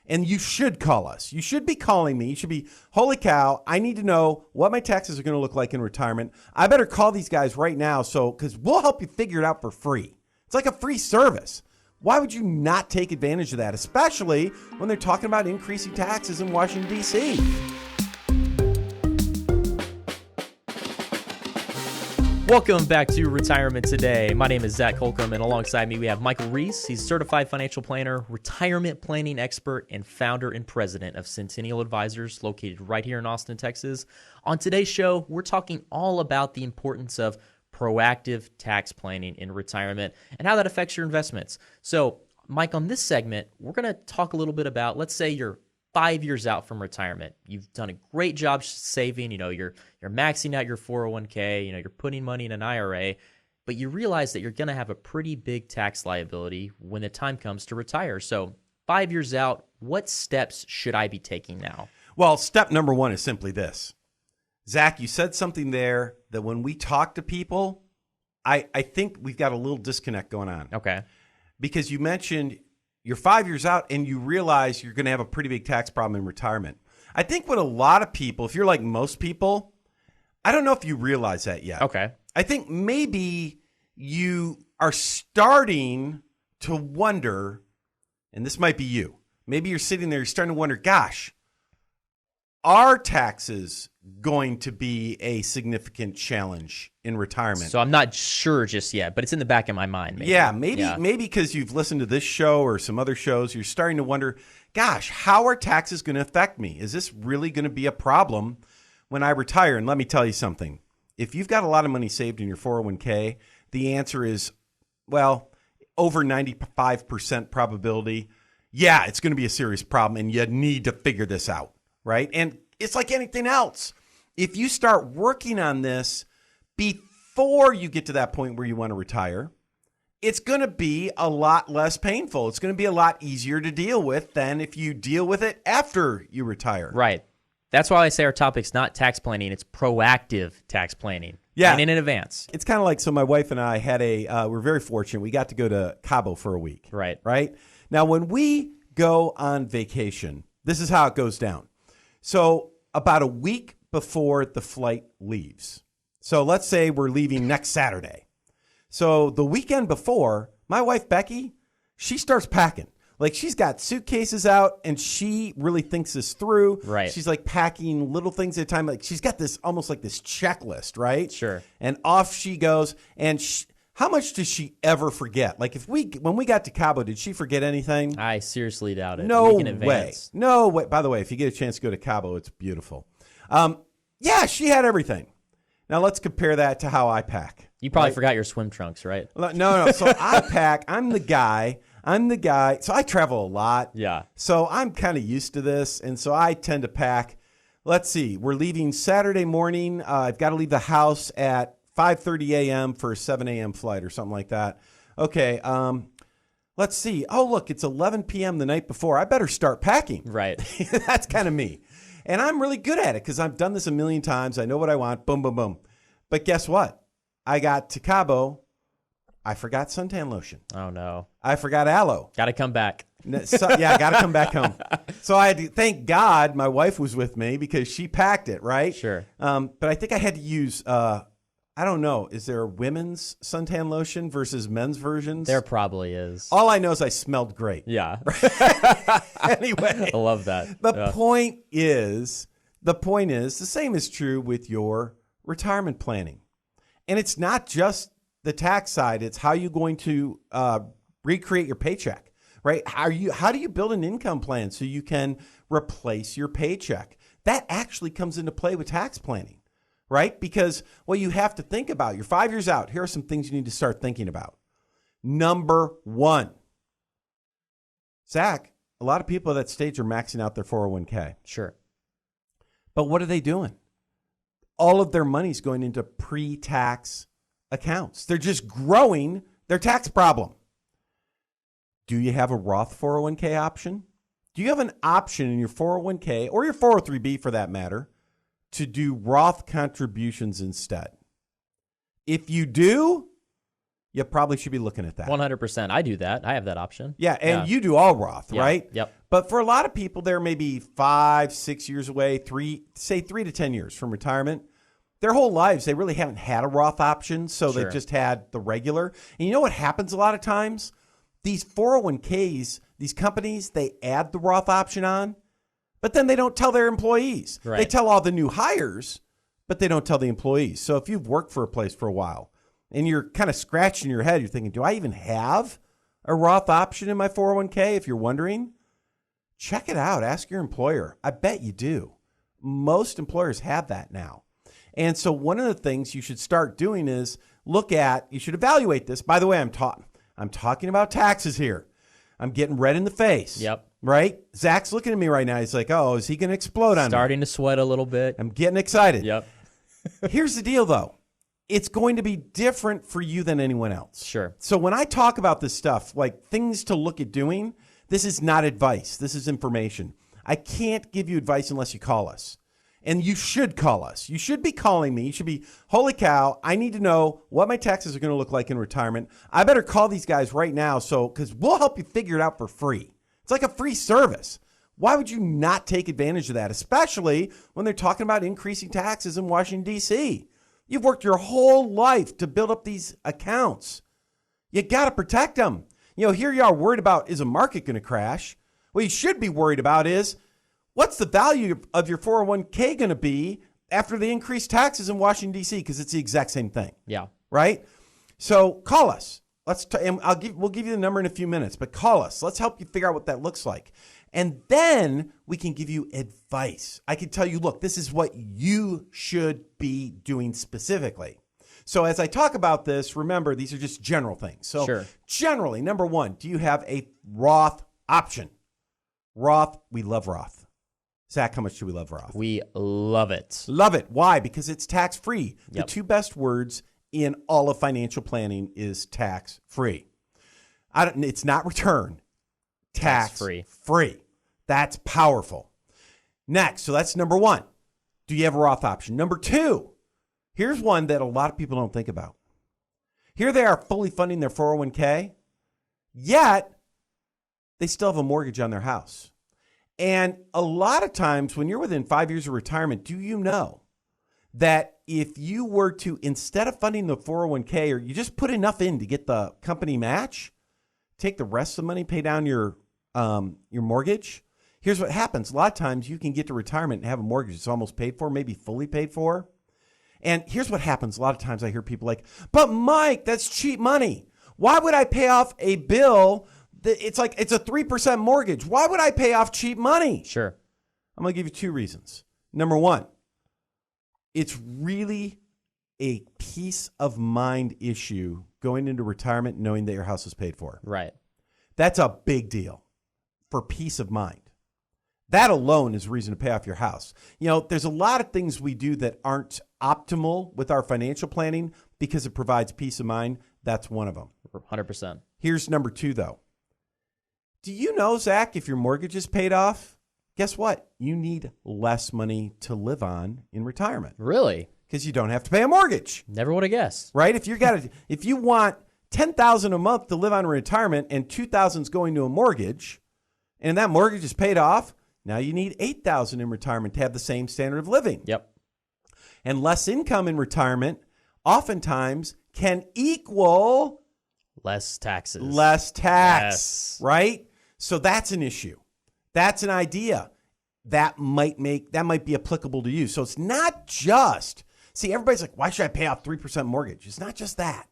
And you should call us. You should be calling me. You should be, holy cow, I need to know what my taxes are going to look like in retirement. I better call these guys right now because we'll help you figure it out for free. It's like a free service. Why would you not take advantage of that, especially when they're talking about increasing taxes in Washington, D.C.? Welcome back to Retirement Today. My name is Zach Holcomb, and alongside me we have Michael Reese. He's a certified financial planner, retirement planning expert, and founder and president of Centennial Advisors, located right here in Austin, Texas. On today's show, we're talking all about the importance of proactive tax planning in retirement and how that affects your investments. So, Mike, on this segment, we're going to talk a little bit about, let's say you're 5 years out from retirement. You've done a great job saving. You're maxing out your 401k. You're putting money in an IRA, but you realize that you're going to have a pretty big tax liability when the time comes to retire. So 5 years out, what steps should I be taking now? Well, step number one is simply this. Zach, you said something there that when we talk to people, I think we've got a little disconnect going on. Okay. Because you mentioned you're 5 years out and you realize you're going to have a pretty big tax problem in retirement. I think what a lot of people, if you're like most people, I don't know if you realize that yet. Okay. I think maybe you are starting to wonder, and this might be you, maybe you're sitting there, you're starting to wonder, gosh, are taxes going to be a significant challenge in retirement? So I'm not sure just yet, but it's in the back of my mind. Maybe because you've listened to this show or some other shows, you're starting to wonder, gosh, how are taxes going to affect me? Is this really going to be a problem when I retire? And let me tell you something. If you've got a lot of money saved in your 401k, the answer is, well, over 95% probability, yeah, it's going to be a serious problem and you need to figure this out. Right? And it's like anything else. If you start working on this before you get to that point where you want to retire, it's going to be a lot less painful. It's going to be a lot easier to deal with than if you deal with it after you retire. Right. That's why I say our topic's not tax planning. It's proactive tax planning. Yeah. And in advance. It's kind of like, so my wife and I had we're very fortunate. We got to go to Cabo for a week. Right. Right? Now, when we go on vacation, this is how it goes down. So about a week before the flight leaves. So let's say we're leaving next Saturday. So the weekend before, my wife, Becky, she starts packing. Like she's got suitcases out and she really thinks this through. Right. She's like packing little things at a time. Like she's got this almost like this checklist, right? Sure. And off she goes. And how much does she ever forget? Like when we got to Cabo, did she forget anything? I seriously doubt it. No in way. No way. By the way, if you get a chance to go to Cabo, it's beautiful. Yeah, she had everything. Now let's compare that to how I pack. You probably forgot your swim trunks, right? No. So I pack. I'm the guy. So I travel a lot. Yeah. So I'm kind of used to this. And so I tend to pack. Let's see. We're leaving Saturday morning. I've got to leave the house at 5:30 a.m. for a 7 a.m. flight or something like that. Okay, let's see. Oh, look, it's 11 p.m. the night before. I better start packing. Right. That's kind of me. And I'm really good at it because I've done this a million times. I know what I want. Boom, boom, boom. But guess what? I got to Cabo. I forgot suntan lotion. Oh, no. I forgot aloe. Got to come back. So, yeah, I got to come back home. So I had to, thank God my wife was with me because she packed it, right? Sure. But I think I had to use... I don't know. Is there a women's suntan lotion versus men's versions? There probably is. All I know is I smelled great. Yeah. Anyway. I love that. The point is, the same is true with your retirement planning. And it's not just the tax side. It's how you're going to recreate your paycheck, right? How do you build an income plan so you can replace your paycheck? That actually comes into play with tax planning. Right? Because what you have to think about, you're 5 years out. Here are some things you need to start thinking about. Number one, Zach, a lot of people at that stage are maxing out their 401k. Sure. But what are they doing? All of their money's going into pre-tax accounts. They're just growing their tax problem. Do you have a Roth 401k option? Do you have an option in your 401k or your 403b for that matter to do Roth contributions instead? If you do, you probably should be looking at that. 100%. I do that. I have that option. Yeah, and you do all Roth, Yeah. right? Yep. But for a lot of people, they're maybe 5, 6 years away, 3 to 10 years from retirement. Their whole lives, they really haven't had a Roth option, so Sure. they've just had the regular. And you know what happens a lot of times? These 401ks, these companies, they add the Roth option on, but then they don't tell their employees. Right. They tell all the new hires, but they don't tell the employees. So if you've worked for a place for a while and you're kind of scratching your head, you're thinking, do I even have a Roth option in my 401k? If you're wondering, check it out. Ask your employer. I bet you do. Most employers have that now. And so one of the things you should start doing is you should evaluate this. By the way, I'm talking about taxes here. I'm getting red in the face. Yep. Right? Zach's looking at me right now. He's like, oh, is he going to explode on me? Starting to sweat a little bit. I'm getting excited. Yep. Here's the deal, though. It's going to be different for you than anyone else. Sure. So when I talk about this stuff, like things to look at doing, this is not advice. This is information. I can't give you advice unless you call us. And you should call us. You should be calling me. You should be, holy cow, I need to know what my taxes are going to look like in retirement. I better call these guys right now because we'll help you figure it out for free. It's like a free service. Why would you not take advantage of that, especially when they're talking about increasing taxes in Washington, D.C.? You've worked your whole life to build up these accounts. You got to protect them. Here you are worried about, is a market going to crash? What you should be worried about is, what's the value of your 401k going to be after they increase taxes in Washington, D.C.? Because it's the exact same thing. Yeah. Right? So call us. And we'll give you the number in a few minutes, but call us. Let's help you figure out what that looks like. And then we can give you advice. I can tell you, look, this is what you should be doing specifically. So as I talk about this, remember, these are just general things. So Sure. Generally, number one, do you have a Roth option? Roth, we love Roth. Zach, how much do we love Roth? We love it. Love it. Why? Because it's tax-free. Yep. The two best words in all of financial planning is tax-free. It's not return. Tax-free. That's powerful. Next, so that's number one. Do you have a Roth option? Number two, here's one that a lot of people don't think about. Here they are fully funding their 401k, yet they still have a mortgage on their house. And a lot of times when you're within 5 years of retirement, do you know that if you were to, instead of funding the 401k, or you just put enough in to get the company match, take the rest of the money, pay down your mortgage, here's what happens. A lot of times you can get to retirement and have a mortgage that's almost paid for, maybe fully paid for. And here's what happens. A lot of times I hear people like, but Mike, that's cheap money. Why would I pay off a bill? It's a 3% mortgage. Why would I pay off cheap money? Sure. I'm going to give you two reasons. Number one, it's really a peace of mind issue going into retirement knowing that your house is paid for. Right. That's a big deal for peace of mind. That alone is a reason to pay off your house. There's a lot of things we do that aren't optimal with our financial planning because it provides peace of mind. That's one of them. 100%. Here's number two, though. Do you know, Zach, if your mortgage is paid off, guess what? You need less money to live on in retirement. Really? Because you don't have to pay a mortgage. Never would have guessed. Right? If you want $10,000 a month to live on in retirement and $2,000 is going to a mortgage, and that mortgage is paid off, now you need $8,000 in retirement to have the same standard of living. Yep. And less income in retirement oftentimes can equal Less taxes. less tax. Yes. Right? So that's an issue. That's an idea that might be applicable to you. So it's not just, everybody's like, why should I pay off 3% mortgage? It's not just that.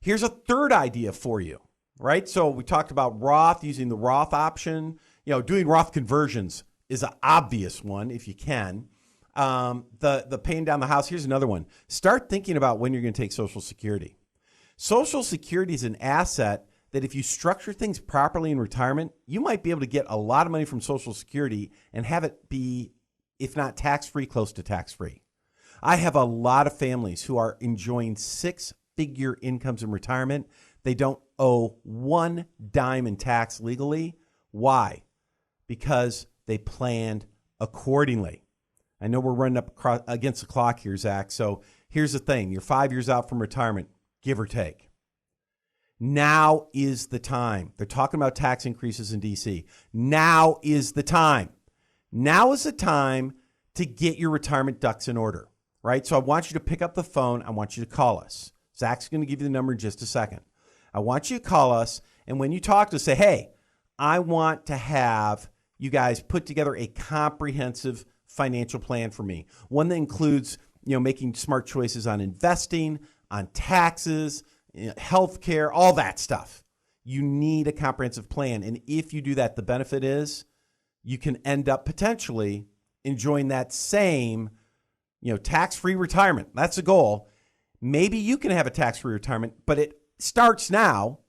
Here's a third idea for you, right? So we talked about Roth, using the Roth option. Doing Roth conversions is an obvious one if you can. The paying down the house. Here's another one. Start thinking about when you're going to take Social Security. Social Security is an asset that if you structure things properly in retirement, you might be able to get a lot of money from Social Security and have it be, if not tax-free, close to tax-free. I have a lot of families who are enjoying six-figure incomes in retirement. They don't owe one dime in tax legally. Why? Because they planned accordingly. I know we're running up against the clock here, Zach. So here's the thing. You're 5 years out from retirement, give or take. Now is the time. They're talking about tax increases in D.C. Now is the time. Now is the time to get your retirement ducks in order, right? So I want you to pick up the phone. I want you to call us. Zach's going to give you the number in just a second. I want you to call us, and when you talk to us, say, hey, I want to have you guys put together a comprehensive financial plan for me, one that includes, making smart choices on investing, on taxes, healthcare, all that stuff. You need a comprehensive plan, and if you do that, the benefit is you can end up potentially enjoying that same, tax-free retirement. That's the goal. Maybe you can have a tax-free retirement, but it starts now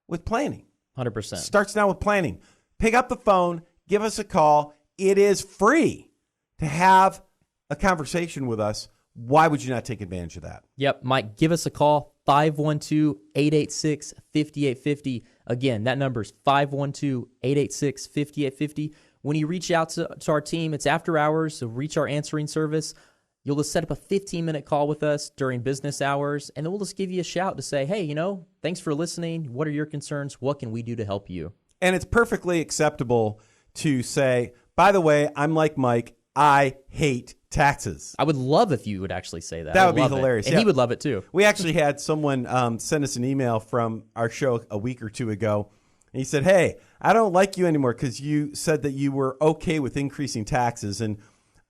with planning. 100%. Starts now with planning. Pick up the phone, give us a call. It is free to have a conversation with us. Why would you not take advantage of that? Yep, Mike, give us a call, 512-886-5850. Again, that number is 512-886-5850. When you reach out to our team, it's after hours, so reach our answering service. You'll just set up a 15-minute call with us during business hours, and then we'll just give you a shout to say, hey, thanks for listening. What are your concerns? What can we do to help you? And it's perfectly acceptable to say, by the way, I'm like Mike. I hate taxes. I would love if you would actually say that. That would be hilarious. And he would love it too. We actually had someone send us an email from our show a week or two ago. And he said, hey, I don't like you anymore because you said that you were okay with increasing taxes. And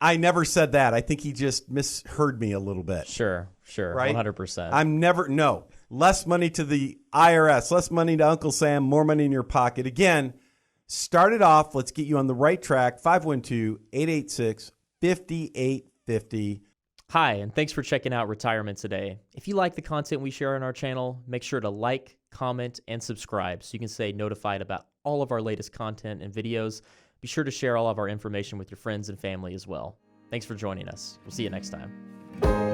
I never said that. I think he just misheard me a little bit. Sure. Right? 100%. Less money to the IRS, less money to Uncle Sam, more money in your pocket. Again, start it off. Let's get you on the right track. 512-886-5850. Hi, and thanks for checking out Retirement Today. If you like the content we share on our channel, make sure to like, comment, and subscribe so you can stay notified about all of our latest content and videos. Be sure to share all of our information with your friends and family as well. Thanks for joining us. We'll see you next time.